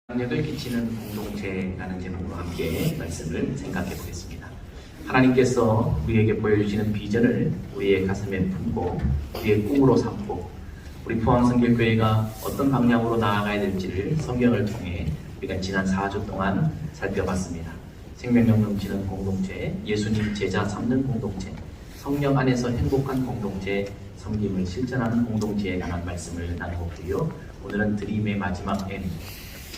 영향력을 끼치는 공동체라는 제목으로 함께 말씀을 생각해 보겠습니다. 하나님께서 우리에게 보여주시는 비전을 우리의 가슴에 품고 우리의 꿈으로 삼고 우리 포항성결교회가 어떤 방향으로 나아가야 될지를 성경을 통해 우리가 지난 4주 동안 살펴봤습니다. 생명력 넘치는 공동체, 예수님 제자 삼는 공동체, 성령 안에서 행복한 공동체, 섬김을 실천하는 공동체에 관한 말씀을 나누었고요. 오늘은 드림의 마지막 M,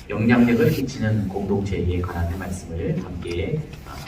영향력을 끼치는 공동체에 관한 말씀을 함께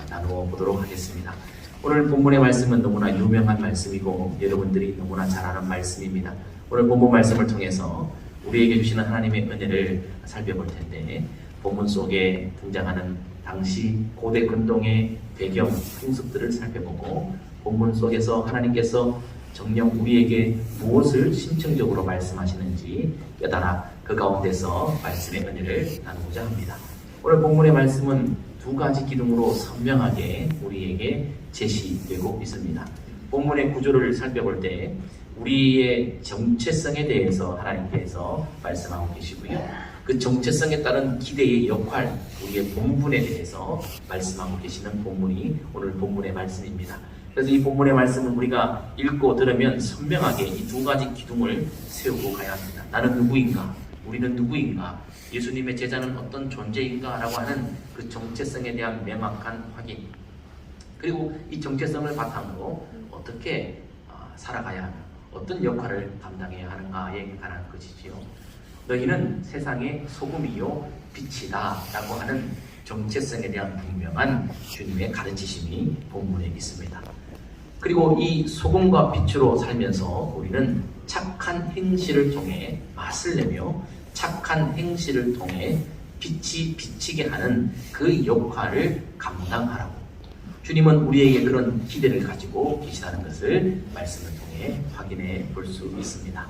나누어 보도록 하겠습니다. 오늘 본문의 말씀은 너무나 유명한 말씀이고 여러분들이 너무나 잘 아는 말씀입니다. 오늘 본문 말씀을 통해서 우리에게 주시는 하나님의 은혜를 살펴볼 텐데, 본문 속에 등장하는 당시 고대 근동의 배경, 풍습들을 살펴보고 본문 속에서 하나님께서 정녕 우리에게 무엇을 심층적으로 말씀하시는지 깨달아 그 가운데서 말씀의 은혜를 나누고자 합니다. 오늘 본문의 말씀은 두 가지 기둥으로 선명하게 우리에게 제시되고 있습니다. 본문의 구조를 살펴볼 때 우리의 정체성에 대해서 하나님께서 말씀하고 계시고요. 그 정체성에 따른 기대의 역할, 우리의 본분에 대해서 말씀하고 계시는 본문이 오늘 본문의 말씀입니다. 그래서 이 본문의 말씀을 우리가 읽고 들으면 선명하게 이 두 가지 기둥을 세우고 가야 합니다. 나는 누구인가? 우리는 누구인가? 예수님의 제자는 어떤 존재인가? 라고 하는 그 정체성에 대한 명확한 확인, 그리고 이 정체성을 바탕으로 어떻게 살아가야 하며 어떤 역할을 감당해야 하는가에 관한 것이지요. 너희는 세상의 소금이요 빛이다 라고 하는 정체성에 대한 분명한 주님의 가르치심이 본문에 있습니다. 그리고 이 소금과 빛으로 살면서 우리는 착한 행실을 통해 맛을 내며 착한 행실을 통해 빛이 비치게 하는 그 역할을 감당하라고 주님은 우리에게 그런 기대를 가지고 계시다는 것을 말씀을 통해 확인해 볼 수 있습니다.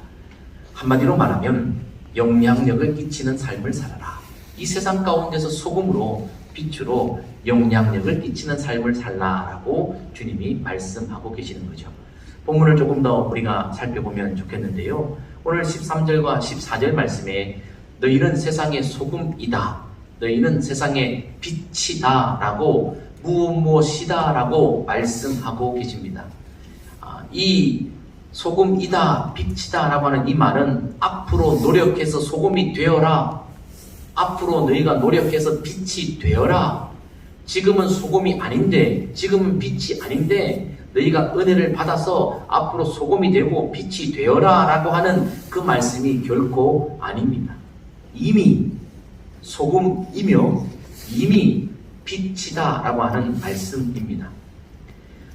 한마디로 말하면 영향력을 끼치는 삶을 살아라. 이 세상 가운데서 소금으로 빛으로 영향력을 끼치는 삶을 살라라고 주님이 말씀하고 계시는 거죠. 본문을 조금 더 우리가 살펴보면 좋겠는데요. 오늘 13절과 14절 말씀에 너희는 세상의 소금이다, 너희는 세상의 빛이다 라고 무엇이다 라고 말씀하고 계십니다. 이 소금이다, 빛이다 라고 하는 이 말은 앞으로 노력해서 소금이 되어라, 앞으로 너희가 노력해서 빛이 되어라, 지금은 소금이 아닌데, 지금은 빛이 아닌데 너희가 은혜를 받아서 앞으로 소금이 되고 빛이 되어라 라고 하는 그 말씀이 결코 아닙니다. 이미 소금이며 이미 빛이다 라고 하는 말씀입니다.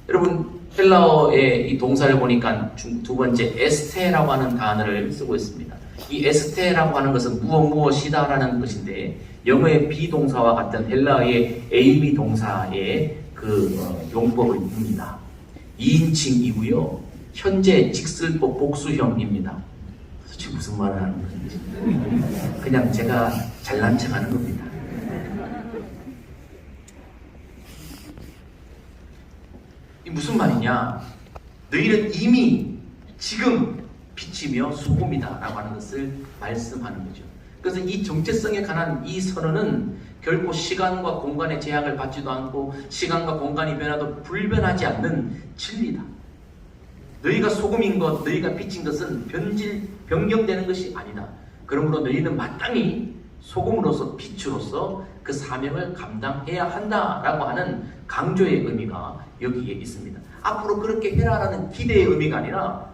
여러분, 헬라어의 이 동사를 보니까 두 번째 에스테라고 하는 단어를 쓰고 있습니다. 이 에스테라고 하는 것은 무엇이다 라는 것인데, 영어의 비동사와 같은 헬라어의 에이미 동사의 그 용법입니다. 2인칭이고요. 현재 직설법 복수형입니다. 도대체 무슨 말을 하는 건지 그냥 제가 잘난 척 하는 겁니다. 이 무슨 말이냐? 너희는 이미 지금 빛이며 소금이다 라고 하는 것을 말씀하는 거죠. 그래서 이 정체성에 관한 이 선언은 결코 시간과 공간의 제약을 받지도 않고 시간과 공간이 변화도 불변하지 않는 진리다. 너희가 소금인 것, 너희가 빛인 것은 변경되는 것이 아니다. 그러므로 너희는 마땅히 소금으로서 빛으로서 그 사명을 감당해야 한다라고 하는 강조의 의미가 여기에 있습니다. 앞으로 그렇게 해라라는 기대의 의미가 아니라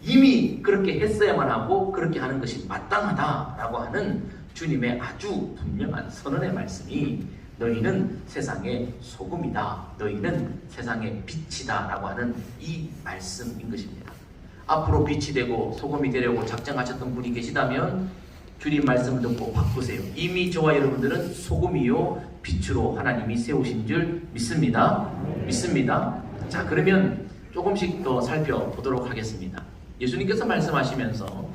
이미 그렇게 했어야만 하고 그렇게 하는 것이 마땅하다라고 하는 주님의 아주 분명한 선언의 말씀이 너희는 세상의 소금이다, 너희는 세상의 빛이다 라고 하는 이 말씀인 것입니다. 앞으로 빛이 되고 소금이 되려고 작정하셨던 분이 계시다면 주님 말씀을 듣고 바꾸세요. 이미 저와 여러분들은 소금이요 빛으로 하나님이 세우신 줄 믿습니다. 믿습니다. 자, 그러면 조금씩 더 살펴보도록 하겠습니다. 예수님께서 말씀하시면서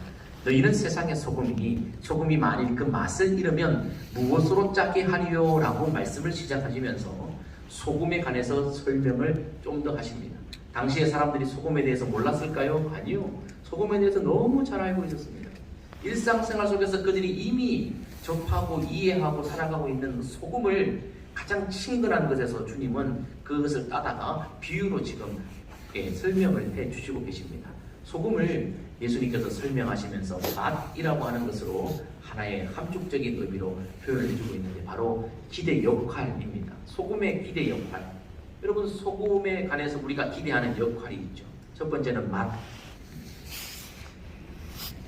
너희는 세상의 소금이니 소금이 만일 그 맛을 잃으면 무엇으로 짜게 하리요 라고 말씀을 시작하시면서 소금에 관해서 설명을 좀 더 하십니다. 당시의 사람들이 소금에 대해서 몰랐을까요? 아니요. 소금에 대해서 너무 잘 알고 있었습니다. 일상생활 속에서 그들이 이미 접하고 이해하고 살아가고 있는 소금을 가장 친근한 것에서 주님은 그것을 따다가 비유로 지금 설명을 해 주시고 계십니다. 소금을 예수님께서 설명하시면서 맛이라고 하는 것으로 하나의 함축적인 의미로 표현을 해주고 있는데 바로 기대 역할입니다. 소금의 기대 역할. 여러분, 소금에 관해서 우리가 기대하는 역할이 있죠. 첫 번째는 맛.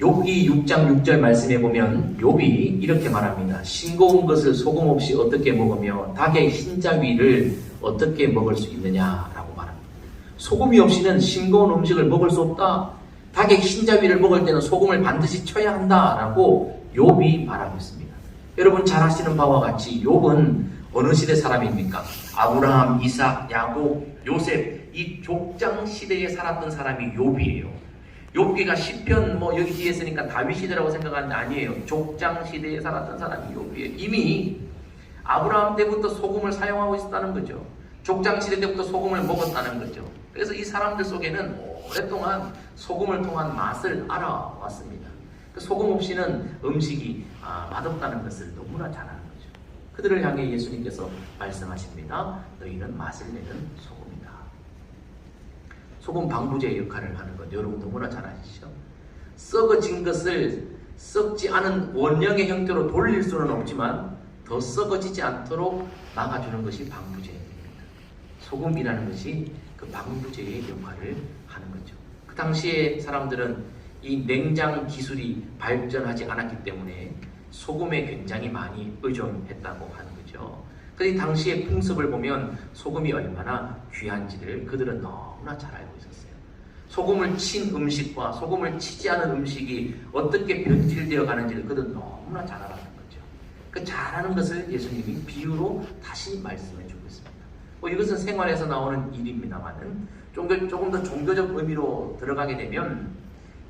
욥기 6장 6절 말씀에 보면 욥이 이렇게 말합니다. 싱거운 것을 소금 없이 어떻게 먹으며 닭의 흰자위를 어떻게 먹을 수 있느냐라고 말합니다. 소금이 없이는 싱거운 음식을 먹을 수 없다. 닭의 흰자위를 먹을 때는 소금을 반드시 쳐야 한다라고 욥이 말하고 있습니다. 여러분 잘 아시는 바와 같이 욥은 어느 시대 사람입니까? 아브라함, 이삭, 야곱, 요셉 이 족장 시대에 살았던 사람이 욥이에요. 욥기가 시편 여기 뒤에 있으니까 다윗 시대라고 생각하는데 아니에요. 족장 시대에 살았던 사람이 욥이에요. 이미 아브라함 때부터 소금을 사용하고 있었다는 거죠. 족장 시대 때부터 소금을 먹었다는 거죠. 그래서 이 사람들 속에는 오랫동안 소금을 통한 맛을 알아왔습니다. 소금 없이는 음식이 맛없다는 것을 너무나 잘 아는 거죠. 그들을 향해 예수님께서 말씀하십니다. 너희는 맛을 내는 소금이다. 소금 방부제 역할을 하는 것 여러분 너무나 잘 아시죠? 썩어진 것을 썩지 않은 원형의 형태로 돌릴 수는 없지만 더 썩어지지 않도록 막아주는 것이 방부제입니다. 소금이라는 것이 그 방부제의 역할을 하는 거죠. 그 당시에 사람들은 이 냉장 기술이 발전하지 않았기 때문에 소금에 굉장히 많이 의존했다고 하는 거죠. 그런데 당시의 풍습을 보면 소금이 얼마나 귀한지를 그들은 너무나 잘 알고 있었어요. 소금을 친 음식과 소금을 치지 않은 음식이 어떻게 변질되어 가는지를 그들은 너무나 잘 알았던 거죠. 그 잘하는 것을 예수님이 비유로 다시 말씀해 주고 있습니다. 이것은 생활에서 나오는 일입니다만은 조금 더 종교적 의미로 들어가게 되면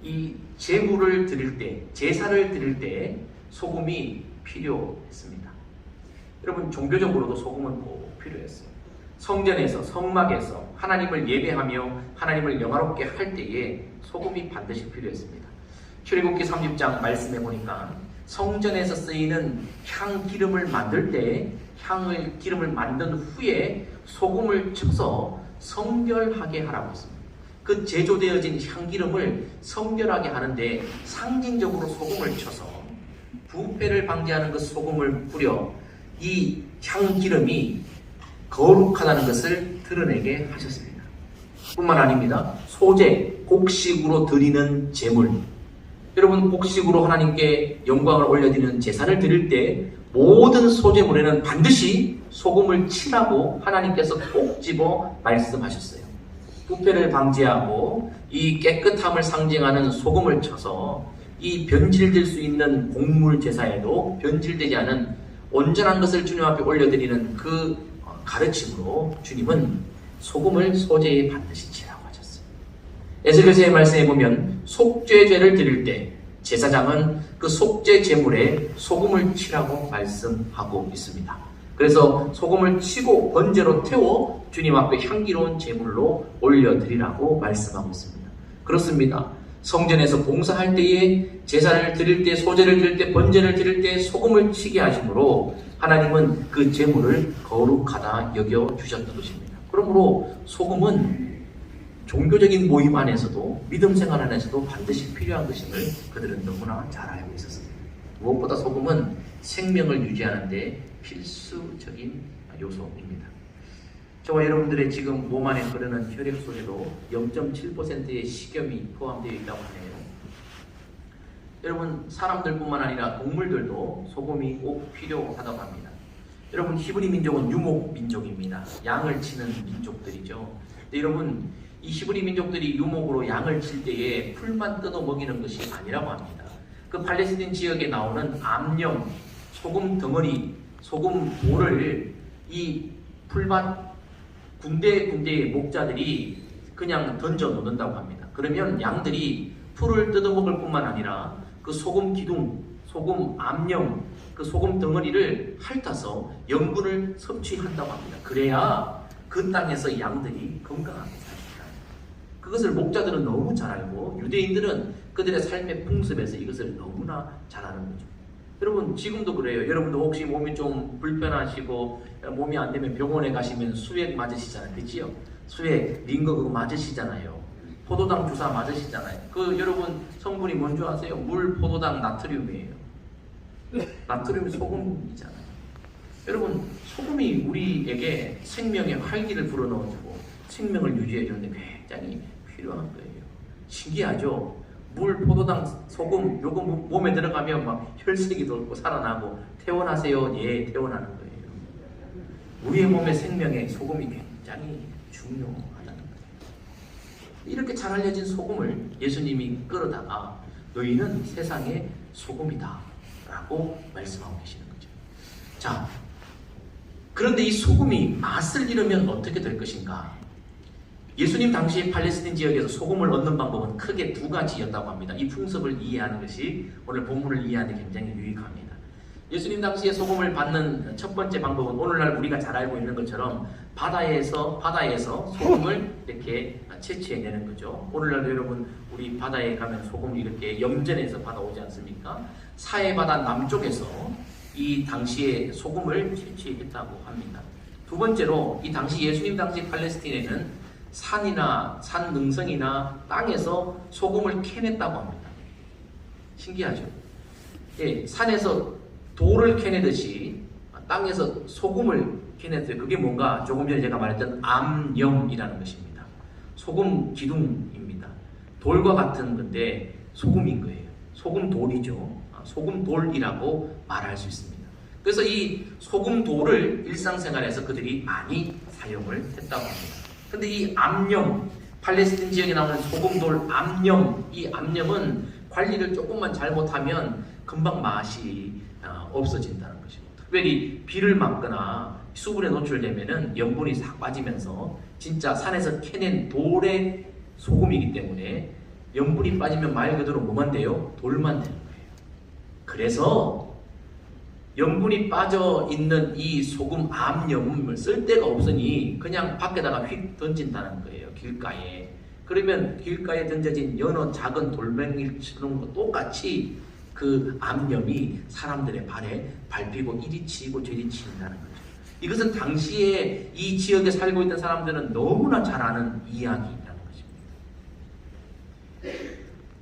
이 제물을 드릴 때, 제사를 드릴 때 소금이 필요했습니다. 여러분 종교적으로도 소금은 꼭 필요했어요. 성전에서, 성막에서 하나님을 예배하며 하나님을 영화롭게 할 때에 소금이 반드시 필요했습니다. 출애굽기 30장 말씀해 보니까 성전에서 쓰이는 향기름을 만들 때 기름을 만든 후에 소금을 쳐서 성결하게 하라고 했습니다. 그 제조되어진 향기름을 성결하게 하는데 상징적으로 소금을 쳐서 부패를 방지하는 그 소금을 뿌려 이 향기름이 거룩하다는 것을 드러내게 하셨습니다. 뿐만 아닙니다. 소제, 곡식으로 드리는 제물. 여러분 곡식으로 하나님께 영광을 올려드리는 제사를 드릴 때 모든 소제물에는 반드시 소금을 치라고 하나님께서 꼭 집어 말씀하셨어요. 부패를 방지하고 이 깨끗함을 상징하는 소금을 쳐서 이 변질될 수 있는 곡물 제사에도 변질되지 않은 온전한 것을 주님 앞에 올려드리는 그 가르침으로 주님은 소금을 소제에 반드시 치라고 하셨어요. 에스겔서의 말씀에 보면 속죄죄를 드릴 때 제사장은 그 속죄 제물에 소금을 치라고 말씀하고 있습니다. 그래서 소금을 치고 번제로 태워 주님 앞에 향기로운 제물로 올려드리라고 말씀하고 있습니다. 그렇습니다. 성전에서 봉사할 때에 제사를 드릴 때, 소제를 드릴 때, 번제를 드릴 때 소금을 치게 하심으로 하나님은 그 제물을 거룩하다 여겨주셨던 것입니다. 그러므로 소금은 종교적인 모임 안에서도 믿음 생활 안에서도 반드시 필요한 것임을 그들은 너무나 잘 알고 있었습니다. 무엇보다 소금은 생명을 유지하는 데 필수적인 요소입니다. 저와 여러분들의 지금 몸 안에 흐르는 혈액 속에도 0.7%의 식염이 포함되어 있다고 하네요. 여러분 사람들뿐만 아니라 동물들도 소금이 꼭 필요하다고 합니다. 여러분 히브리 민족은 유목 민족입니다. 양을 치는 민족들이죠. 여러분 이 히브리 민족들이 유목으로 양을 칠 때에 풀만 뜯어 먹이는 것이 아니라고 합니다. 그 팔레스틴 지역에 나오는 암염, 소금 덩어리, 소금 돌을 이 풀밭 군데군데의 목자들이 그냥 던져 놓는다고 합니다. 그러면 양들이 풀을 뜯어먹을 뿐만 아니라 그 소금 기둥, 소금 암염, 그 소금 덩어리를 핥아서 영분을 섭취한다고 합니다. 그래야 그 땅에서 양들이 건강하게 살습니다. 그것을 목자들은 너무 잘 알고 유대인들은 그들의 삶의 풍습에서 이것을 너무나 잘 아는 거죠. 여러분 지금도 그래요. 여러분도 혹시 몸이 좀 불편하시고 몸이 안 되면 병원에 가시면 수액 맞으시잖아요. 그치요? 수액, 링거 그거 맞으시잖아요. 포도당 주사 맞으시잖아요. 그 여러분 성분이 뭔지 아세요? 물, 포도당, 나트륨이에요. 나트륨이 소금이잖아요. 여러분 소금이 우리에게 생명의 활기를 불어넣어주고 생명을 유지해주는데 굉장히 필요한 거예요. 신기하죠? 물, 포도당, 소금 요거 몸에 들어가면 막 혈색이 돌고 살아나고 퇴원하세요? 예, 퇴원하는 거예요. 우리의 몸의 생명에 소금이 굉장히 중요하다는 거예요. 이렇게 잘 알려진 소금을 예수님이 끌어다가 너희는 세상의 소금이다 라고 말씀하고 계시는 거죠. 자, 그런데 이 소금이 맛을 잃으면 어떻게 될 것인가? 예수님 당시 팔레스틴 지역에서 소금을 얻는 방법은 크게 두 가지였다고 합니다. 이 풍습을 이해하는 것이 오늘 본문을 이해하는 데 굉장히 유익합니다. 예수님 당시에 소금을 받는 첫 번째 방법은 오늘날 우리가 잘 알고 있는 것처럼 바다에서 소금을 이렇게 채취해내는 거죠. 오늘날도 여러분 우리 바다에 가면 소금을 이렇게 염전해서 받아오지 않습니까? 사해바다 남쪽에서 이 당시에 소금을 채취했다고 합니다. 두 번째로 이 당시 예수님 당시 팔레스틴에는 산 능성이나 땅에서 소금을 캐냈다고 합니다. 신기하죠? 예, 산에서 돌을 캐내듯이 땅에서 소금을 캐냈어요. 그게 뭔가 조금 전에 제가 말했던 암염이라는 것입니다. 소금 기둥입니다. 돌과 같은 건데 소금인 거예요. 소금 돌이죠. 소금 돌이라고 말할 수 있습니다. 그래서 이 소금 돌을 일상생활에서 그들이 많이 사용을 했다고 합니다. 근데 이 암염, 팔레스틴 지역에 나오는 소금돌 암염, 이 암염은 관리를 조금만 잘못하면 금방 맛이 없어진다는 것입니다. 특별히 비를 맞거나 수분에 노출되면은 염분이 싹 빠지면서 진짜 산에서 캐낸 돌의 소금이기 때문에 염분이 빠지면 말 그대로 뭐만 돼요? 돌만 되는 거예요. 그래서 염분이 빠져 있는 이 소금 암염을 쓸 데가 없으니 그냥 밖에다가 휙 던진다는 거예요. 길가에. 그러면 길가에 던져진 여러 작은 돌멩이처럼 똑같이 그 암염이 사람들의 발에 밟히고 이리 치이고 저리 치인다는 거죠. 이것은 당시에 이 지역에 살고 있던 사람들은 너무나 잘 아는 이야기라는 것입니다.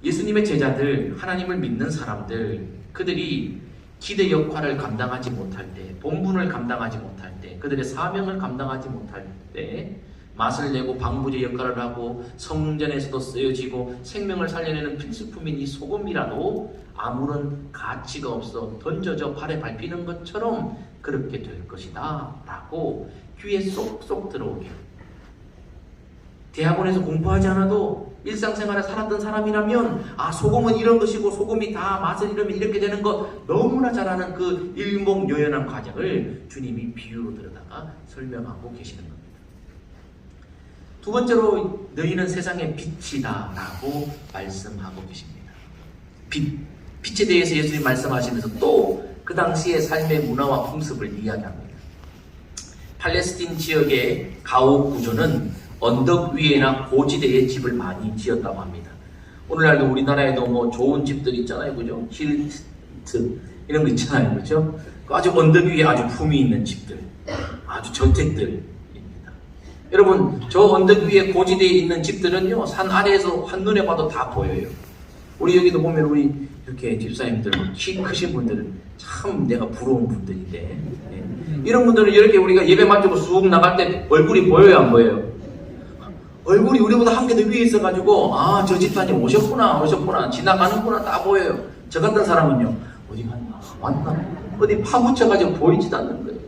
예수님의 제자들, 하나님을 믿는 사람들, 그들이 기대 역할을 감당하지 못할 때, 본분을 감당하지 못할 때, 그들의 사명을 감당하지 못할 때 맛을 내고 방부제 역할을 하고 성전에서도 쓰여지고 생명을 살려내는 필수품인 이 소금이라도 아무런 가치가 없어 던져져 발에 밟히는 것처럼 그렇게 될 것이다 라고 귀에 쏙쏙 들어오게, 대학원에서 공부하지 않아도 일상생활에 살았던 사람이라면 소금은 이런 것이고 소금이 다 맛을 잃으면 이렇게 되는 거 너무나 잘 아는 그 일목요연한 과정을 주님이 비유로 들여다가 설명하고 계시는 겁니다. 두 번째로 너희는 세상의 빛이다 라고 말씀하고 계십니다. 빛에 대해서 예수님 말씀하시면서 또 그 당시의 삶의 문화와 풍습을 이야기합니다. 팔레스틴 지역의 가옥 구조는 언덕 위에나 고지대에 집을 많이 지었다고 합니다. 오늘날도 우리나라에도 뭐 좋은 집들 있잖아요, 그죠? 힐트 이런 거 있잖아요, 그죠? 아주 언덕 위에 아주 품위 있는 집들, 아주 저택들입니다. 여러분, 저 언덕 위에 고지대에 있는 집들은요, 산 아래에서 한눈에 봐도 다 보여요. 우리 여기도 보면 우리 이렇게 집사님들, 키 크신 분들은 참 내가 부러운 분들인데, 이런 분들은 이렇게 우리가 예배 마치고 쑥 나갈 때 얼굴이 보여요, 안 보여요? 얼굴이 우리보다 한 개 더 위에 있어가지고 저 집사님 오셨구나 지나가는구나 다 보여요. 저 같은 사람은요, 어디 갔나 왔나 어디 파묻혀가지고 보이지도 않는 거예요.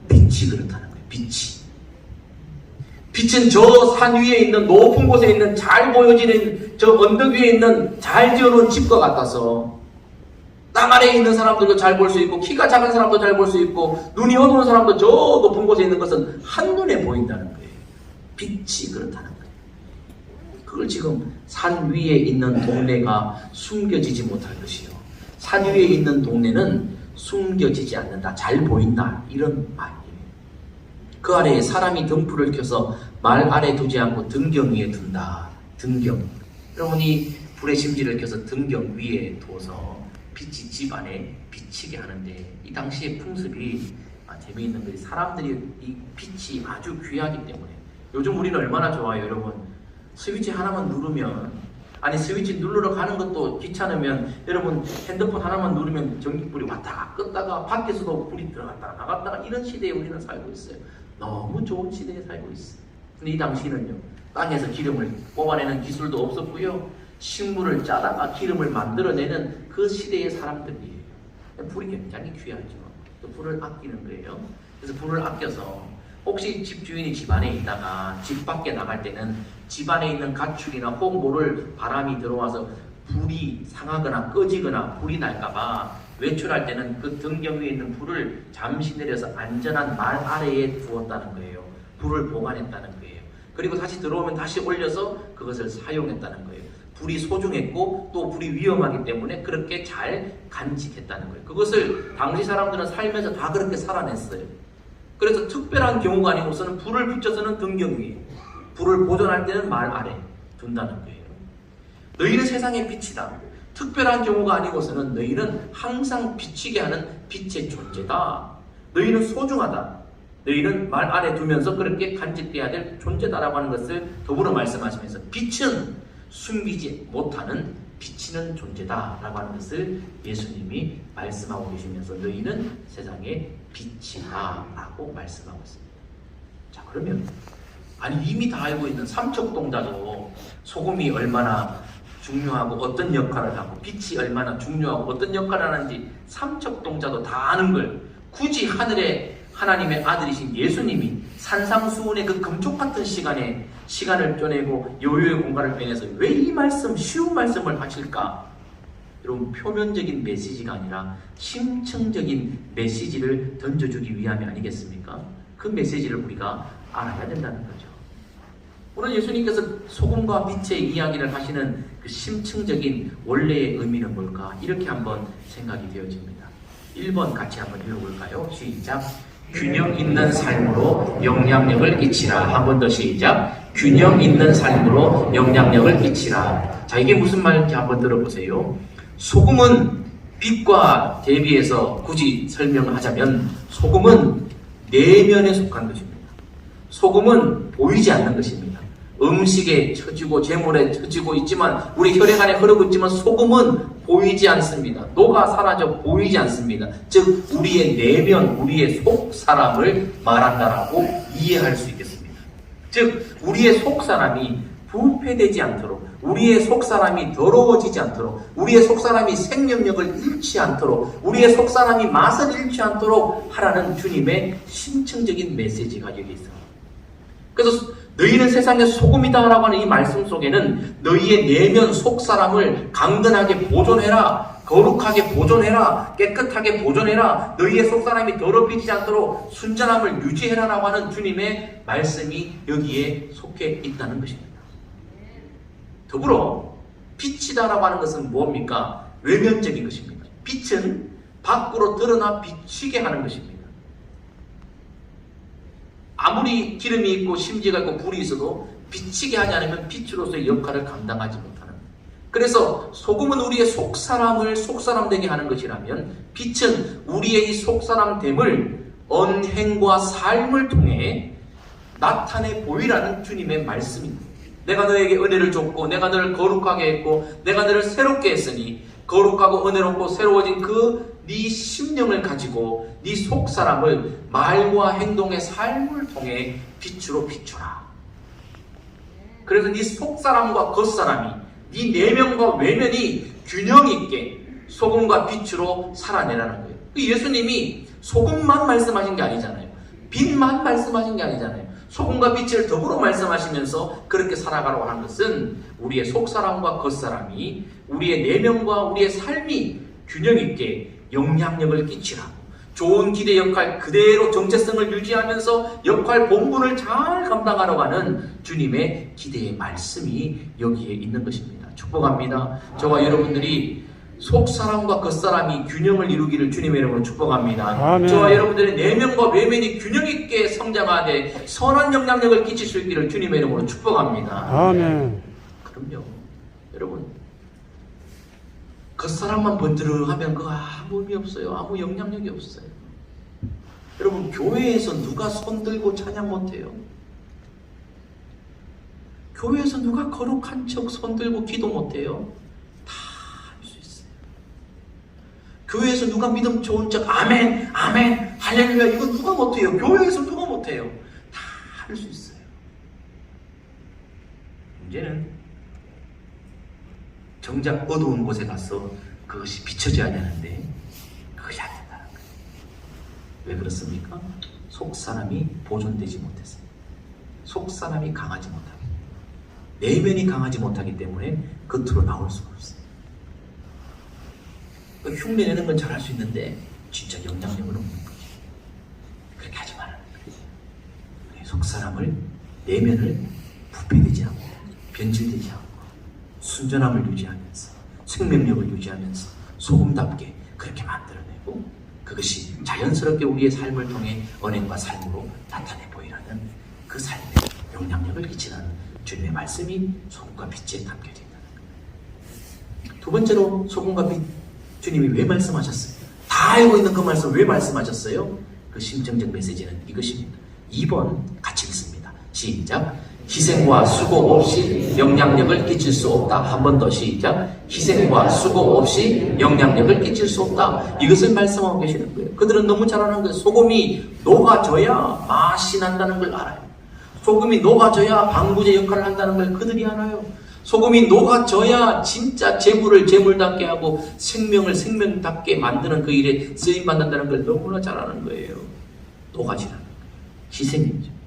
빛이 그렇다는 거예요. 빛은 저 산 위에 있는 높은 곳에 있는 잘 보여지는 저 언덕 위에 있는 잘 지어놓은 집과 같아서 땅 아래에 있는 사람들도 잘 볼 수 있고 키가 작은 사람도 잘 볼 수 있고 눈이 어두운 사람도 저 높은 곳에 있는 것은 한눈에 보인다는 거예요. 빛이 그렇다는 거예요. 그걸 지금 산 위에 있는 동네가 숨겨지지 못할 것이요, 산 위에 있는 동네는 숨겨지지 않는다, 잘 보인다, 이런 말이에요. 그 아래에 사람이 등불을 켜서 말 아래 두지 않고 등경 위에 둔다. 등경, 여러분이 불의 심지를 켜서 등경 위에 두어서 빛이 집 안에 비치게 하는데, 이 당시의 풍습이 재미있는 것이 사람들이 이 빛이 아주 귀하기 때문에, 요즘 우리는 얼마나 좋아요 여러분. 스위치 하나만 누르면, 아니 스위치 누르러 가는 것도 귀찮으면 여러분 핸드폰 하나만 누르면 전기불이 왔다가 껐다가 밖에서도 불이 들어갔다가 나갔다가, 이런 시대에 우리는 살고 있어요. 너무 좋은 시대에 살고 있어요. 근데 이 당시는요, 땅에서 기름을 뽑아내는 기술도 없었고요, 식물을 짜다가 기름을 만들어내는 그 시대의 사람들이에요. 불이 굉장히 귀하죠. 또 불을 아끼는 거예요. 그래서 불을 아껴서 혹시 집주인이 집 안에 있다가 집 밖에 나갈 때는 집 안에 있는 가축이나 혹 바람이 들어와서 불이 상하거나 꺼지거나 불이 날까봐 외출할 때는 그 등경 위에 있는 불을 잠시 내려서 안전한 말 아래에 두었다는 거예요. 불을 보관했다는 거예요. 그리고 다시 들어오면 다시 올려서 그것을 사용했다는 거예요. 불이 소중했고 또 불이 위험하기 때문에 그렇게 잘 간직했다는 거예요. 그것을 당시 사람들은 살면서 다 그렇게 살아냈어요. 그래서 특별한 경우가 아니고서는 불을 붙여서는 등경 위에, 불을 보존할 때는 말 아래 둔다는 거예요. 너희는 세상의 빛이다. 특별한 경우가 아니고서는 너희는 항상 비치게 하는 빛의 존재다. 너희는 소중하다. 너희는 말 아래 두면서 그렇게 간직돼야 될 존재다라고 하는 것을 더불어 말씀하시면서, 빛은 숨기지 못하는 비치는 존재다라고 하는 것을 예수님이 말씀하고 계시면서 너희는 세상의 빛이다 라고 말씀하고 있습니다. 자, 그러면 아니 이미 다 알고 있는 삼척동자도 소금이 얼마나 중요하고 어떤 역할을 하고 빛이 얼마나 중요하고 어떤 역할을 하는지 삼척동자도 다 아는 걸 굳이 하늘에 하나님의 아들이신 예수님이 산상수훈의 그 금쪽 같은 시간을 쪼내고 여유의 공간을 빼내서 왜 이 말씀, 쉬운 말씀을 하실까? 여러분, 표면적인 메시지가 아니라 심층적인 메시지를 던져주기 위함이 아니겠습니까? 그 메시지를 우리가 알아야 된다는 거죠. 오늘 예수님께서 소금과 빛의 이야기를 하시는 그 심층적인 원래의 의미는 뭘까? 이렇게 한번 생각이 되어집니다. 1번 같이 한번 읽어볼까요? 시작. 균형 있는 삶으로 영향력을 끼치라. 한 번 더 시작. 균형 있는 삶으로 영향력을 끼치라. 자, 이게 무슨 말인지 한번 들어보세요. 소금은 빛과 대비해서 굳이 설명을 하자면 소금은 내면에 속한 것입니다. 소금은 보이지 않는 것입니다. 음식에 처지고 재물에 처지고 있지만, 우리 혈액 안에 흐르고 있지만 소금은 보이지 않습니다. 녹아 사라져 보이지 않습니다. 즉 우리의 내면, 우리의 속 사람을 말한다라고 이해할 수 있겠습니다. 즉 우리의 속 사람이 부패되지 않도록, 우리의 속 사람이 더러워지지 않도록, 우리의 속 사람이 생명력을 잃지 않도록, 우리의 속 사람이 맛을 잃지 않도록 하라는 주님의 심층적인 메시지가 여기 있습니다. 그래서 너희는 세상의 소금이다 라고 하는 이 말씀 속에는 너희의 내면 속 사람을 강건하게 보존해라, 거룩하게 보존해라, 깨끗하게 보존해라, 너희의 속 사람이 더럽히지 않도록 순전함을 유지해라 라고 하는 주님의 말씀이 여기에 속해 있다는 것입니다. 더불어 빛이다 라고 하는 것은 뭡니까? 외면적인 것입니다. 빛은 밖으로 드러나 비치게 하는 것입니다. 아무리 기름이 있고 심지가 있고 불이 있어도 비치게 하지 않으면 빛으로서의 역할을 감당하지 못하는. 그래서 소금은 우리의 속사람을 속사람되게 하는 것이라면, 빛은 우리의 이 속사람됨을 언행과 삶을 통해 나타내 보이라는 주님의 말씀입니다. 내가 너에게 은혜를 줬고 내가 너를 거룩하게 했고 내가 너를 새롭게 했으니 거룩하고 은혜롭고 새로워진 그 네 심령을 가지고 네 속사람을 말과 행동의 삶을 통해 빛으로 비춰라. 그래서 네 속사람과 겉사람이, 네 내면과 외면이 균형 있게 소금과 빛으로 살아내라는 거예요. 예수님이 소금만 말씀하신 게 아니잖아요. 빛만 말씀하신 게 아니잖아요. 소금과 빛을 더불어 말씀하시면서 그렇게 살아가라고 하는 것은 우리의 속사람과 겉사람이, 우리의 내면과 우리의 삶이 균형 있게 영향력을 끼치라고, 좋은 기대 역할 그대로 정체성을 유지하면서 역할 본분을 잘 감당하려고 하는 주님의 기대의 말씀이 여기에 있는 것입니다. 축복합니다. 저와 여러분들이 속사람과 겉사람이 균형을 이루기를 주님의 이름으로 축복합니다. 아멘. 저와 여러분들의 내면과 외면이 균형 있게 성장하되 선한 영향력을 끼칠 수 있기를 주님의 이름으로 축복합니다. 아멘. 그럼요. 여러분, 겉사람만 번드르하면 그거 아무 의미 없어요. 아무 영향력이 없어요. 여러분, 교회에서 누가 손들고 찬양 못해요? 교회에서 누가 거룩한 척 손들고 기도 못해요? 다 할 수 있어요. 교회에서 누가 믿음 좋은 척 아멘, 아멘, 할렐루야 이거 누가 못해요? 교회에서 누가 못해요? 다 할 수 있어요. 문제는 정작 어두운 곳에 가서 그것이 비춰져야 되는데 그것이 안 된다는 거예요. 왜 그렇습니까? 속 사람이 보존되지 못했어요. 속 사람이 강하지 못하기, 내면이 강하지 못하기 때문에 겉으로 나올 수가 없어요. 흉내내는 건 잘할 수 있는데 진짜 영향력은 없는 거죠. 그렇게 하지 말라는 거예요. 속 사람을, 내면을 부패되지 않고 변질되지 않고 순전함을 유지하면서 생명력을 유지하면서 소금답게 그렇게 만들어내고 그것이 자연스럽게 우리의 삶을 통해 언행과 삶으로 나타내 보이라는 그 삶에 영향력을 끼치는 주님의 말씀이 소금과 빛에 담겨져 있다는 거예요. 두 번째로 소금과 빛, 주님이 왜 말씀하셨어요? 다 알고 있는 그 말씀 왜 말씀하셨어요? 그 심정적 메시지는 이것입니다. 2번 같이 읽습니다. 시작. 희생과 수고 없이 영향력을 끼칠 수 없다. 한 번 더 시작. 희생과 수고 없이 영향력을 끼칠 수 없다. 이것을 말씀하고 계시는 거예요. 그들은 너무 잘 아는 거예요. 소금이 녹아져야 맛이 난다는 걸 알아요. 소금이 녹아져야 방부제 역할을 한다는 걸 그들이 알아요. 소금이 녹아져야 진짜 재물을 재물답게 하고 생명을 생명답게 만드는 그 일에 쓰임받는다는 걸 너무나 잘 아는 거예요. 녹아지라는 거예요. 희생이죠.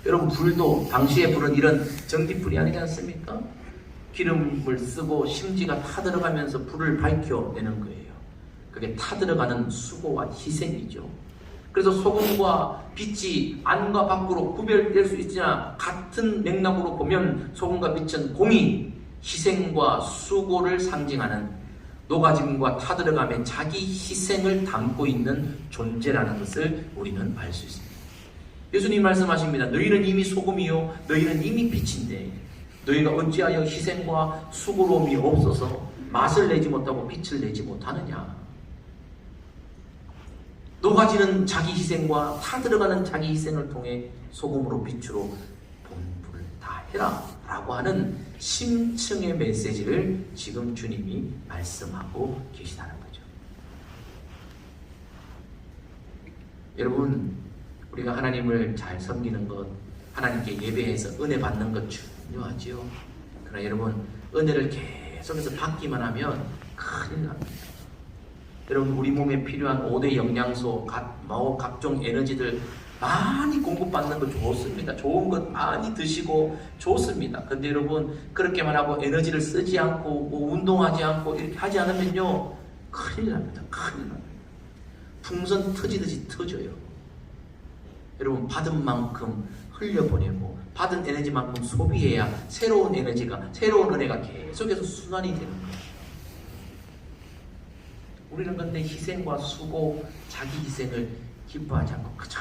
여러분, 불도 당시의 불은 이런 전기불이 아니지 않습니까? 기름을 쓰고 심지가 타들어가면서 불을 밝혀내는 거예요. 그게 타들어가는 수고와 희생이죠. 그래서 소금과 빛이 안과 밖으로 구별될 수 있으나 같은 맥락으로 보면 소금과 빛은 공의, 희생과 수고를 상징하는 녹아짐과 타들어감에 자기 희생을 담고 있는 존재라는 것을 우리는 알 수 있습니다. 예수님 말씀하십니다. 너희는 이미 소금이요 너희는 이미 빛인데 너희가 어찌하여 희생과 수고로움이 없어서 맛을 내지 못하고 빛을 내지 못하느냐. 녹아지는 자기 희생과 타들어가는 자기 희생을 통해 소금으로 빛으로 본분을 다 해라 라고 하는 심층의 메시지를 지금 주님이 말씀하고 계시다는 거죠. 여러분, 우리가 하나님을 잘 섬기는 것, 하나님께 예배해서 은혜 받는 것 중요하지요. 그러나 여러분, 은혜를 계속해서 받기만 하면 큰일 납니다. 여러분, 우리 몸에 필요한 5대 영양소, 각종 에너지들 많이 공급받는 거 좋습니다. 좋은 것 많이 드시고 좋습니다. 근데 여러분, 그렇게만 하고 에너지를 쓰지 않고 운동하지 않고 이렇게 하지 않으면요 큰일 납니다. 큰일 납니다. 풍선 터지듯이 터져요. 여러분, 받은 만큼 흘려보내고 받은 에너지만큼 소비해야 새로운 에너지가, 새로운 은혜가 계속해서 순환이 되는 거예요. 우리는 근데 희생과 수고, 자기 희생을 기뻐하지 않고 그저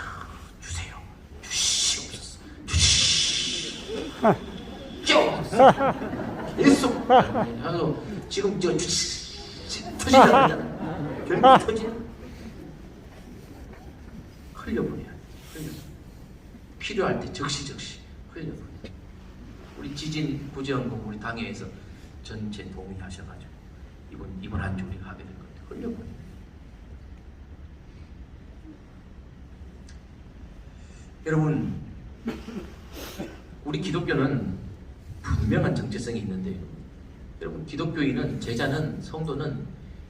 주세요, 주시옵소서, 주시옵소서 계속 하고 지금 저 터지잖아요. 결국 터지는 흘려보내야 돼. 필요할 때 적시적시 흘려보내. 우리 지진 구제원금 우리 당회에서 전체 동의하셔가지고 이번 한 주 우리가 하게 될 겁니다. 흘려보내. 여러분, 우리 기독교는 분명한 정체성이 있는데요. 여러분, 기독교인은, 제자는, 성도는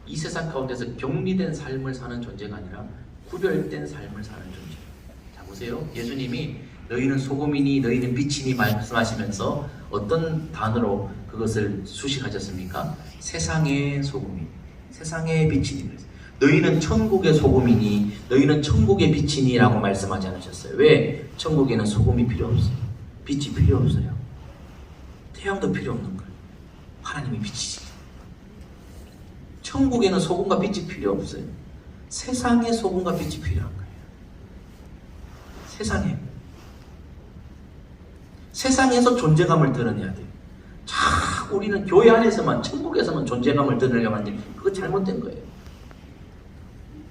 이 세상 가운데서 격리된 삶을 사는 존재가 아니라 구별된 삶을 사는 존재. 자, 보세요. 예수님이 너희는 소금이니 너희는 빛이니 말씀하시면서 어떤 단어로 그것을 수식하셨습니까? 세상의 소금이니 세상의 빛이니. 너희는 천국의 소금이니 너희는 천국의 빛이니 라고 말씀하지 않으셨어요. 왜? 천국에는 소금이 필요 없어요. 빛이 필요 없어요. 태양도 필요 없는 걸. 하나님이 빛이지. 천국에는 소금과 빛이 필요 없어요. 세상에 소금과 빛이 필요한 거예요. 세상에서 존재감을 드러내야 돼요. 자꾸 자꾸 우리는 교회 안에서만, 천국에서만 존재감을 드러내려고 하는데 그거 잘못된 거예요.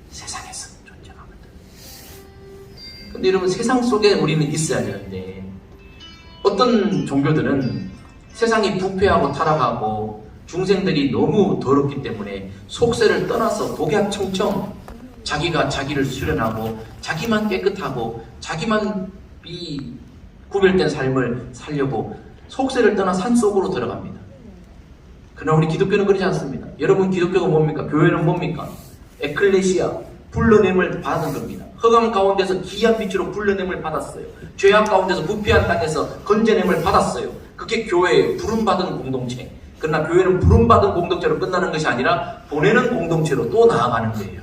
세상에서 존재감을 드러내요. 근데 여러분, 세상 속에 우리는 있어야 되는데 어떤 종교들은 세상이 부패하고 타락하고 중생들이 너무 더럽기 때문에 속세를 떠나서 독약청청 자기가 자기를 수련하고 자기만 깨끗하고 자기만 이 구별된 삶을 살려고 속세를 떠나 산속으로 들어갑니다. 그러나 우리 기독교는 그러지 않습니다. 여러분, 기독교가 뭡니까? 교회는 뭡니까? 에클레시아, 불러냄을 받은 겁니다. 흑암 가운데서 기이한 빛으로 불러냄을 받았어요. 죄악 가운데서 부패한 땅에서 건져냄을 받았어요. 그게 교회의 부름받은 공동체. 그러나 교회는 부름받은 공동체로 끝나는 것이 아니라 보내는 공동체로 또 나아가는 거예요.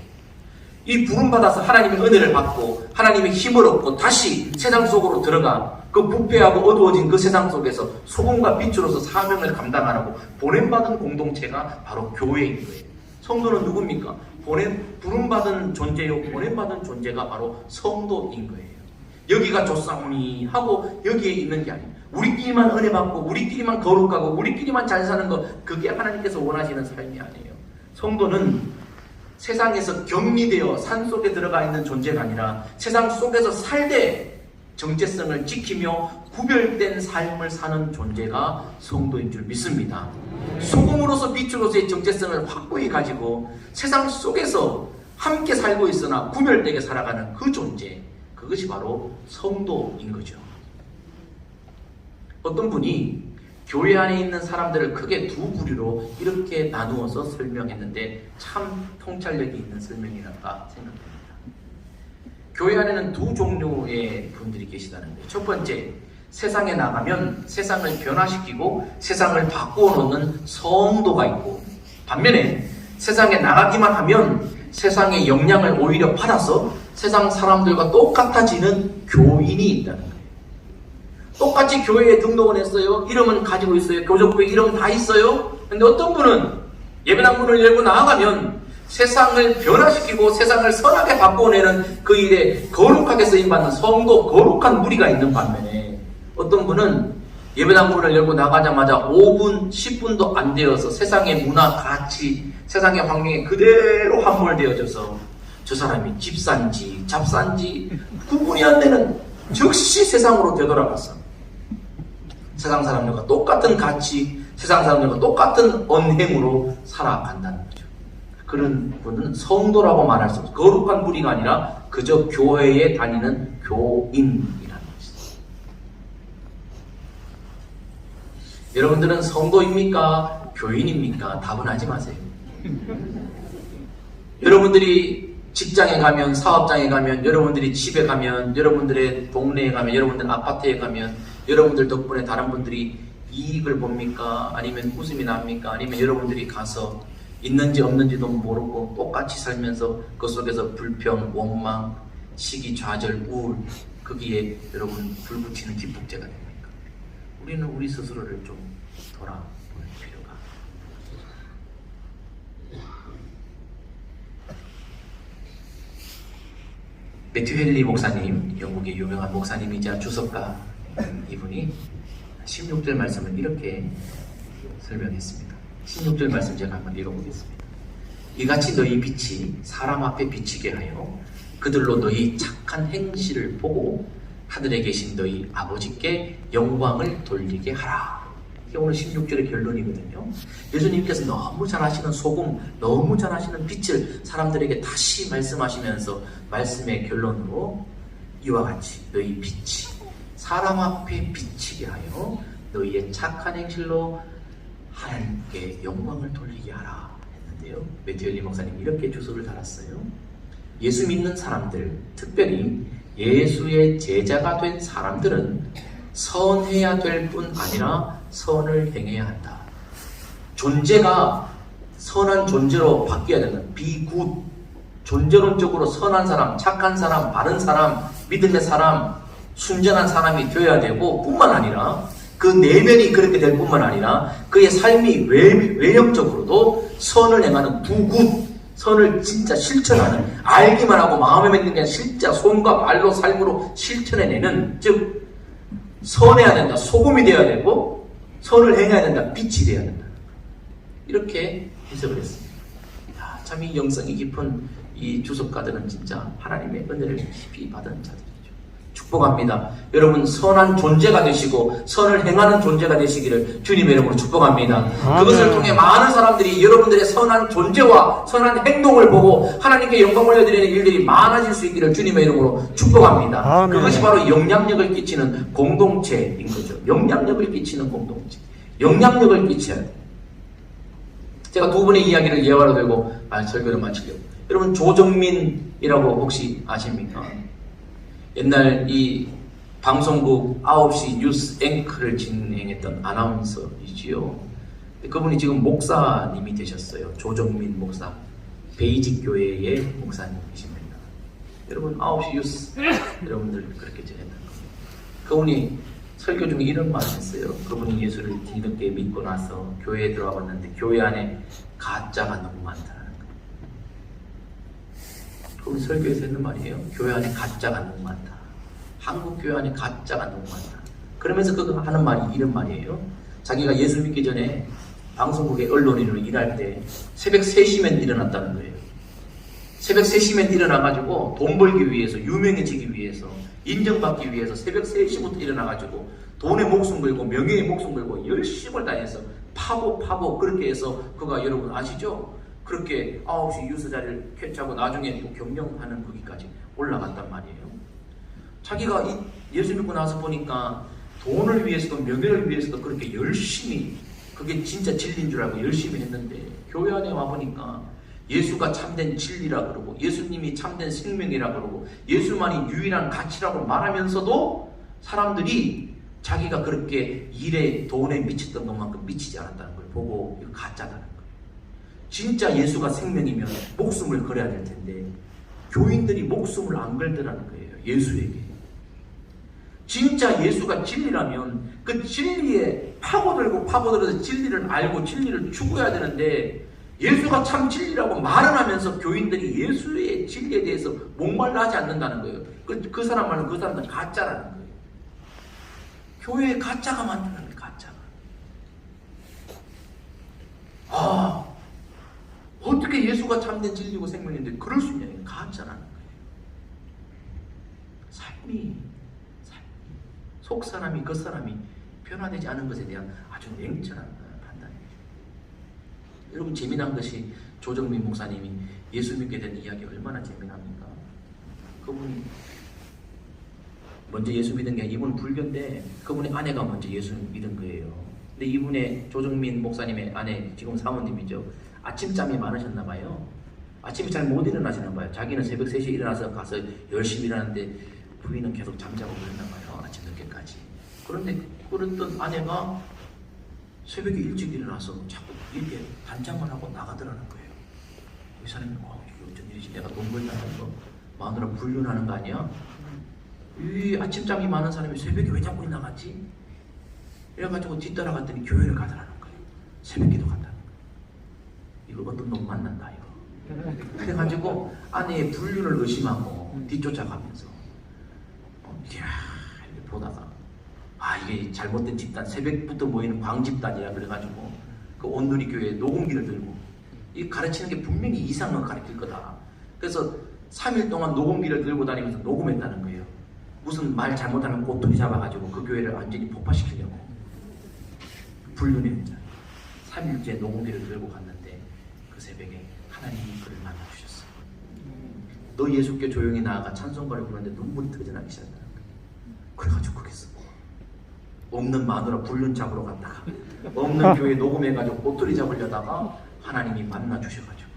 이 부름받아서 하나님의 은혜를 받고 하나님의 힘을 얻고 다시 세상 속으로 들어가 그 부패하고 어두워진 그 세상 속에서 소금과 빛으로서 사명을 감당하라고 보냄받은 공동체가 바로 교회인 거예요. 성도는 누굽니까? 부름받은 존재요, 보냄받은 존재가 바로 성도인 거예요. 여기가 좋사오니 하고 여기에 있는 게 아니에요. 우리끼리만 은혜 받고 우리끼리만 거룩하고 우리끼리만 잘 사는 것, 그게 하나님께서 원하시는 삶이 아니에요. 성도는 세상에서 격리되어 산속에 들어가 있는 존재가 아니라 세상 속에서 살되 정체성을 지키며 구별된 삶을 사는 존재가 성도인 줄 믿습니다. 소금으로서 빛으로서의 정체성을 확고히 가지고 세상 속에서 함께 살고 있으나 구별되게 살아가는 그 존재, 그것이 바로 성도인 거죠. 어떤 분이 교회 안에 있는 사람들을 크게 두 부류로 이렇게 나누어서 설명했는데 참 통찰력이 있는 설명이랄까 생각합니다. 교회 안에는 두 종류의 분들이 계시다는 거예요. 첫 번째, 세상에 나가면 세상을 변화시키고 세상을 바꾸어 놓는 성도가 있고, 반면에 세상에 나가기만 하면 세상의 영향을 오히려 받아서 세상 사람들과 똑같아지는 교인이 있다는 거예요. 똑같이 교회에 등록을 했어요. 이름은 가지고 있어요. 교적부에 이름 다 있어요. 근데 어떤 분은 예배당 문을 열고 나아가면 세상을 변화시키고 세상을 선하게 바꿔내는 그 일에 거룩하게 쓰임받는 성도, 거룩한 무리가 있는 반면에 어떤 분은 예배당 문을 열고 나가자마자 5분, 10분도 안 되어서 세상의 문화, 가치, 세상의 환경에 그대로 함몰되어져서 저 사람이 집산지, 잡산지 구분이 안 되는 즉시 세상으로 되돌아갔어. 세상 사람들과 똑같은 가치, 세상 사람들과 똑같은 언행으로 살아간다는 거죠. 그런 분은 성도라고 말할 수 없어요. 거룩한 무리가 아니라 그저 교회에 다니는 교인이라는 것이죠. 여러분들은 성도입니까? 교인입니까? 답은 하지 마세요. 여러분들이 직장에 가면, 사업장에 가면, 여러분들이 집에 가면, 여러분들의 동네에 가면, 여러분들 아파트에 가면 여러분들 덕분에 다른 분들이 이익을 봅니까? 아니면 웃음이 납니까? 아니면 여러분들이 가서 있는지 없는지도 모르고 똑같이 살면서 그 속에서 불평, 원망, 시기, 좌절, 우울, 거기에 여러분 불붙이는 기폭제가 됩니까? 우리는 우리 스스로를 좀 돌아볼 필요가. 매튜 헨리 목사님, 영국의 유명한 목사님이자 주석가, 이분이 16절 말씀을 이렇게 설명했습니다. 16절 말씀 제가 한번 읽어보겠습니다. 이같이 너희 빛이 사람 앞에 비치게 하여 그들로 너희 착한 행실을 보고 하늘에 계신 너희 아버지께 영광을 돌리게 하라. 이게 오늘 16절의 결론이거든요. 예수님께서 너무 잘 아시는 소금, 너무 잘 아시는 빛을 사람들에게 다시 말씀하시면서 말씀의 결론으로 이와 같이 너희 빛이 사람 앞에 비치게 하여 너희의 착한 행실로 하나님께 영광을 돌리게 하라 했는데요. 매튜 헨리 목사님 이렇게 주석을 달았어요. 예수 믿는 사람들, 특별히 예수의 제자가 된 사람들은 선해야 될 뿐 아니라 선을 행해야 한다. 존재가 선한 존재로 바뀌어야 되는 비굿, 존재론적으로 선한 사람, 착한 사람, 바른 사람, 믿음의 사람, 순전한 사람이 되어야 되고 뿐만 아니라 그 내면이 그렇게 될 뿐만 아니라 그의 삶이 외형적으로도 선을 행하는 부굿, 선을 진짜 실천하는, 알기만 하고 마음에 맺는 게 아니라 진짜 손과 발로 삶으로 실천해내는, 즉 선해야 된다. 소금이 되어야 되고 선을 행해야 된다. 빛이 돼야 된다. 이렇게 해석을 했습니다. 참 이 영성이 깊은 이 주석가들은 진짜 하나님의 은혜를 깊이 받은 자들이죠. 축복합니다. 여러분 선한 존재가 되시고 선을 행하는 존재가 되시기를 주님의 이름으로 축복합니다. 그것을 통해 많은 사람들이 여러분들의 선한 존재와 선한 행동을 보고 하나님께 영광 올려드리는 일들이 많아질 수 있기를 주님의 이름으로 축복합니다. 아멘. 그것이 바로 영향력을 끼치는 공동체인 거죠. 영향력을 끼치는 공동체. 영향력을 끼쳐야 돼요. 제가 두 분의 이야기를 예화로 들고 설교를 마치려고. 여러분 조정민이라고 혹시 아십니까? 옛날 이 방송국 9시 뉴스 앵커를 진행했던 아나운서이지요. 그분이 지금 목사님이 되셨어요. 조정민 목사. 베이직 교회의 목사님이십니다. 여러분 9시 뉴스 여러분들 그렇게 지냈던 겁니다. 그분이 설교 중에 이런 말을 했어요. 그분이 예수를 뒤늦게 믿고 나서 교회에 들어와 봤는데 교회 안에 가짜가 너무 많다는 거예요. 그분 설교에서 했는 말이에요. 교회 안에 가짜가 너무 많다. 한국 교회 안에 가짜가 너무 많다. 그러면서 그거 하는 말이 이런 말이에요. 자기가 예수 믿기 전에 방송국의 언론인으로 일할 때 새벽 3시면 일어났다는 거예요. 새벽 3시면 일어나가지고 돈 벌기 위해서, 유명해지기 위해서, 인정받기 위해서 새벽 3시부터 일어나가지고 돈에 목숨 걸고 명예에 목숨 걸고 열심을 다해서 파고 그렇게 해서 그가 여러분 아시죠? 그렇게 9시 뉴스 자리를 쾌차고 나중에 또 경영하는 거기까지 올라갔단 말이에요. 자기가 예수 믿고 나서 보니까 돈을 위해서도 명예를 위해서도 그렇게 열심히 그게 진짜 진리인 줄 알고 열심히 했는데 교회 안에 와보니까 예수가 참된 진리라 그러고 예수님이 참된 생명이라 그러고 예수만이 유일한 가치라고 말하면서도 사람들이 자기가 그렇게 일에 돈에 미쳤던 것만큼 미치지 않았다는 걸 보고 이거 가짜다는 거예요. 진짜 예수가 생명이면 목숨을 걸어야 될 텐데 교인들이 목숨을 안 걸더라는 거예요. 예수에게. 진짜 예수가 진리라면 그 진리에 파고들어서 진리를 알고 진리를 추구해야 되는데 예수가 참 진리라고 말은 하면서 교인들이 예수의 진리에 대해서 목말라 하지 않는다는 거예요. 그 사람 말은 그 사람들은 가짜라는 거예요. 교회에 가짜가 많다는 거예요. 가짜가. 어떻게 예수가 참된 진리고 생명인데 그럴 수 있냐. 가짜라는 거예요. 삶이 속 사람이 그 사람이 변화되지 않은 것에 대한 아주 냉철한 판단이에요. 여러분 재미난 것이 조정민 목사님이 예수 믿게 된 이야기 얼마나 재미납니까? 그분이 먼저 예수 믿은 게 이분은 불교인데 그분의 아내가 먼저 예수 믿은 거예요. 근데 이분의 조정민 목사님의 아내 지금 사모님이죠. 아침잠이 많으셨나 봐요. 아침에 잘 못 일어나시나 봐요. 자기는 새벽 3시에 일어나서 가서 열심히 일하는데 부인은 계속 잠자고 그랬나 봐요. 아침 늦게까지. 그런데 그랬던 아내가 새벽에 일찍 일어나서 자꾸 이렇게 단장을 하고 나가더라는 거예요. 이 사람이 이게 어쩐 일이지? 내가 돈 벌다는 거 마누라 불륜하는 거 아니야? 이 아침잠이 많은 사람이 새벽에 왜 자꾸 나갔지? 이래가지고 뒤따라갔더니 교회를 가더라는 거예요. 새벽기도 간다는 거예요. 이거 어떤 놈 만난다 이거. 그래가지고 아내의 불륜을 의심하고 뒤쫓아가면서 이렇게 보다가 이게 잘못된 집단, 새벽부터 모이는 광집단이라 그래가지고 그 온누리 교회에 녹음기를 들고 이 가르치는 게 분명히 이상한 가르칠 거다. 그래서 3일 동안 녹음기를 들고 다니면서 녹음했다는 거예요. 무슨 말 잘못하면 꼬투리 잡아가지고 그 교회를 완전히 폭파시키려고. 불륜입니다. 3일째 녹음기를 들고 갔는데 그 새벽에 하나님이 그를 만나주셨어요. 너 예수께 조용히 나아가 찬송가를 부르는데 눈물이 터져나기 시작하는 거예요. 그래가지고 거기서 없는 마누라 불륜 잡으러 갔다가 없는 교회 녹음해가지고 꼬투리 잡으려다가 하나님이 만나주셔가지고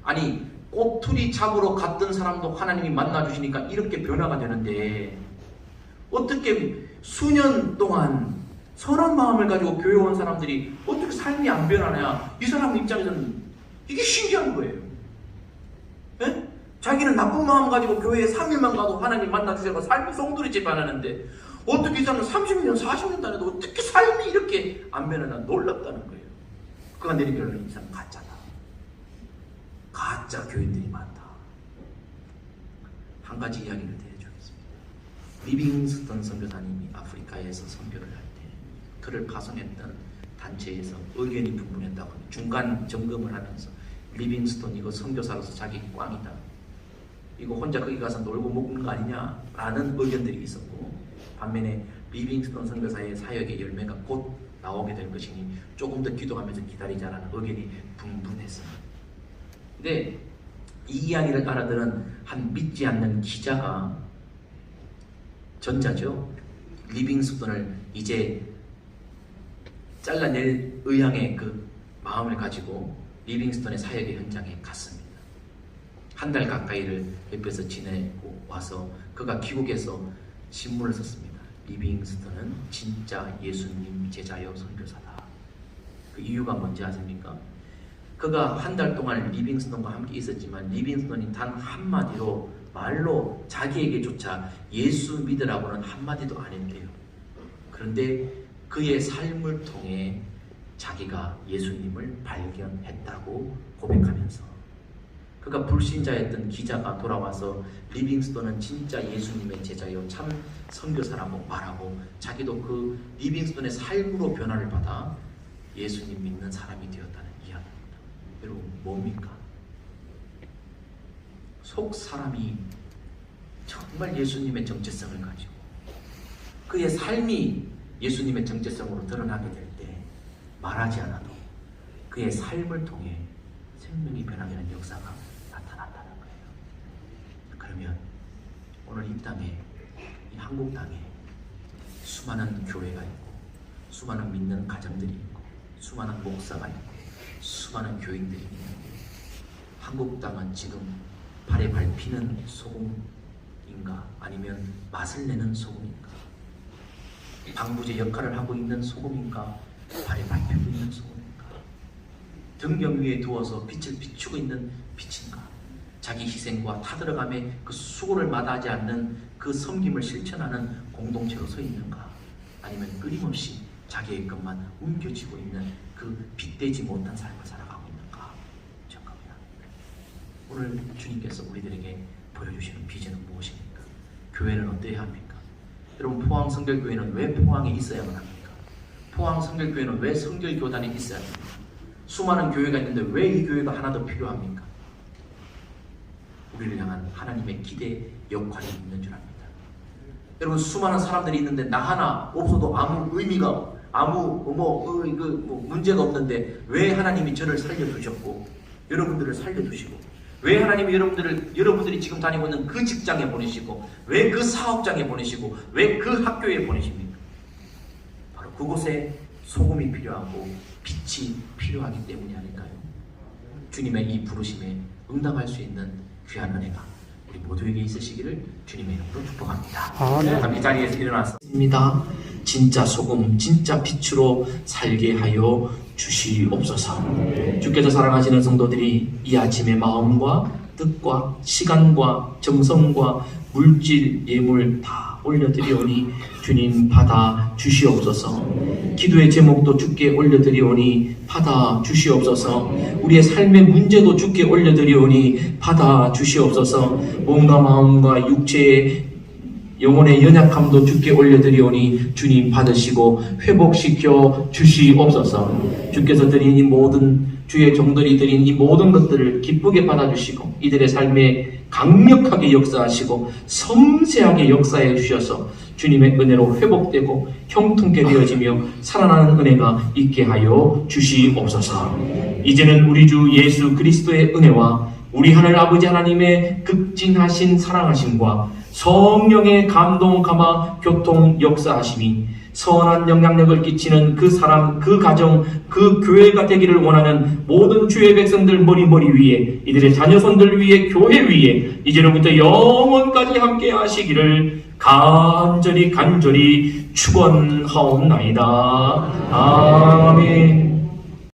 아니 꼬투리 잡으러 갔던 사람도 하나님이 만나주시니까 이렇게 변화가 되는데 어떻게 수년 동안 선한 마음을 가지고 교회 온 사람들이 어떻게 삶이 안 변하냐. 이 사람 입장에서는 이게 신기한 거예요. 에? 자기는 나쁜 마음 가지고 교회에 3일만 가도 하나님 만나주셔서 삶이 송두리째 변하는데 어떻게 이 사람은 30년, 40년 다녀도 어떻게 삶이 이렇게 안 변하나 놀랍다는 거예요. 그가 내린 결론은 이 사람 가짜다. 가짜 교인들이 많다. 한 가지 이야기를 드려주겠습니다. 리빙스턴 선교사님이 아프리카에서 선교를 할 때 그를 파송했던 단체에서 의견이 분분했다고 합니다. 중간 점검을 하면서 리빙스톤 이거 선교사로서 자기 꽝이다, 이거 혼자 거기 가서 놀고 먹는 거 아니냐라는 의견들이 있었고, 반면에 리빙스톤 선교사의 사역의 열매가 곧 나오게 될 것이니 조금 더 기도하면서 기다리자라는 의견이 분분했습니다. 근데 이 이야기를 알아들은 한 믿지 않는 기자가, 전자죠, 리빙스톤을 이제 잘라낼 의향의 그 마음을 가지고 리빙스톤의 사역의 현장에 갔습니다. 한 달 가까이를 옆에서 지내고 와서 그가 귀국해서 신문을 썼습니다. 리빙스톤은 진짜 예수님 제자여 선교사다. 그 이유가 뭔지 아십니까? 그가 한 달 동안 리빙스톤과 함께 있었지만 리빙스톤이 단 한마디로, 말로 자기에게조차 예수 믿으라고는 한마디도 안 했대요. 그런데 그의 삶을 통해 자기가 예수님을 발견했다고 고백하면서, 그가 불신자였던 기자가 돌아와서 리빙스톤은 진짜 예수님의 제자요 참 선교사라고 말하고, 자기도 그 리빙스톤의 삶으로 변화를 받아 예수님 믿는 사람이 되었다는 이야기입니다. 여러분, 뭡니까? 속 사람이 정말 예수님의 정체성을 가지고 그의 삶이 예수님의 정체성으로 드러나게 될 때 말하지 않아도 그의 삶을 통해 생명이 변하게 되는 역사가 나타난다는 거예요. 그러면 오늘 이 땅에, 이 한국 땅에 수많은 교회가 있고, 수많은 믿는 가정들이 있고, 수많은 목사가 있고, 수많은 교인들이 있는데, 한국 땅은 지금 발에 밟히는 소금인가, 아니면 맛을 내는 소금인가, 방부제 역할을 하고 있는 소금인가, 발에 밟히고 있는 소금인가, 등경 위에 두어서 빛을 비추고 있는 빛인가, 자기 희생과 타들어감에 그 수고를 마다하지 않는 그 섬김을 실천하는 공동체로 서 있는가, 아니면 끊임없이 자기의 것만 옮겨지고 있는 그 빛되지 못한 삶을 살아가고 있는가 점검해야 합니다. 오늘 주님께서 우리들에게 보여주시는 비전은 무엇입니까? 교회는 어떠해야 합니까? 여러분, 포항 성결교회는 왜 포항에 있어야만 합니까? 포항 성결교회는 왜 성결교단이 있어야 합니까? 수많은 교회가 있는데 왜 이 교회가 하나 더 필요합니까? 우리를 향한 하나님의 기대 역할이 있는 줄 압니다. 여러분, 수많은 사람들이 있는데 나 하나 없어도 아무 의미가, 아무 문제가 없는데 왜 하나님이 저를 살려두셨고 여러분들을 살려두시고, 왜 하나님이 여러분들이 지금 다니고 있는 그 직장에 보내시고, 왜 그 사업장에 보내시고, 왜 그 학교에 보내십니까? 바로 그곳에 소금이 필요하고 빛이 필요하기 때문이 아닐까요? 주님의 이 부르심에 응답할 수 있는 귀한 은혜가 우리 모두에게 있으시기를 주님의 이름으로 축복합니다. 이 자리에서 일어났습니다. 진짜 소금, 진짜 빛으로 살게 하여 주시옵소서. 주께서 사랑하시는 성도들이 이 아침에 마음과 뜻과 시간과 정성과 물질, 예물 다 올려드리오니 주님 받아 주시옵소서. 기도의 제목도 주께 올려드리오니 받아 주시옵소서. 우리의 삶의 문제도 주께 올려드리오니 받아 주시옵소서. 몸과 마음과 육체의 영혼의 연약함도 주께 올려드리오니 주님 받으시고 회복시켜 주시옵소서. 주께서 드린 이 모든, 주의 종들이 드린 이 모든 것들을 기쁘게 받아주시고 이들의 삶에 강력하게 역사하시고 섬세하게 역사해 주셔서 주님의 은혜로 회복되고 형통케 되어지며 살아나는 은혜가 있게 하여 주시옵소서. 이제는 우리 주 예수 그리스도의 은혜와 우리 하늘 아버지 하나님의 극진하신 사랑하심과 성령의 감동 감화 교통 역사하심이 선한 영향력을 끼치는 그 사람, 그 가정, 그 교회가 되기를 원하는 모든 주의 백성들 머리 위에, 이들의 자녀손들 위에, 교회 위에 이제로부터 영원까지 함께 하시기를 간절히 축원하옵나이다.